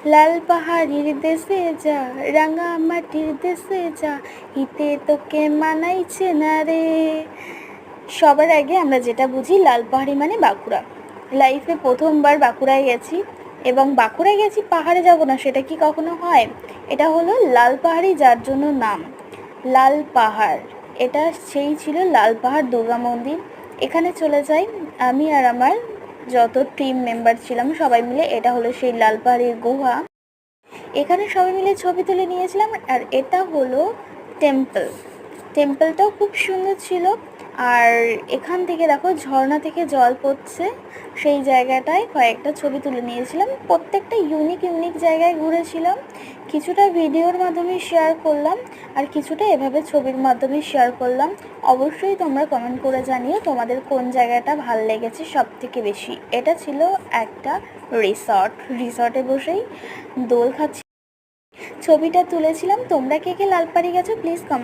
লাল পাহাড়ির দেশে যা, রাঙা মাটির দেশে যা, হিতে তোকে মানাইছে না রে। সবার আগে আমরা যেটা বুঝি লাল পাহাড়ি মানে বাঁকুড়া। লাইফে প্রথমবার বাঁকুড়ায় গেছি, এবং বাঁকুড়ায় গেছি পাহাড়ে যাব না সেটা কি কখনো হয়? এটা হলো লাল পাহাড়ি, যার জন্য নাম লাল পাহাড়। এটা সেই ছিল লাল পাহাড় দুর্গা মন্দির। এখানে চলে যাই আমি আর আমার যত টিম মেম্বার ছিলাম সবাই মিলে। এটা হলো সেই লাল পাহাড়ির গুহা। এখানে সবাই মিলে ছবি তুলে নিয়েছিলাম। আর এটা হলো টেম্পলটাও খুব সুন্দর ছিল। আর এখান থেকে দেখো ঝর্ণা থেকে জল পড়ছে, সেই জায়গাটায় কয়েকটা ছবি তুলে নিয়েছিলাম। প্রত্যেকটা ইউনিক জায়গায় ঘুরেছিলাম। কিছুটা ভিডিওর মাধ্যমে শেয়ার করলাম, আর কিছুটা এভাবে ছবির মাধ্যমে শেয়ার করলাম। অবশ্যই তোমরা কমেন্ট করে জানিও তোমাদের কোন জায়গাটা ভাল লেগেছে সব থেকে বেশি। এটা ছিল একটা রিসর্টে বসেই দোল খাচ্ছি, ছবিটা তুলেছিলাম। তোমরা কে কে লালপাড়ি গেছো প্লিজ কমেন্ট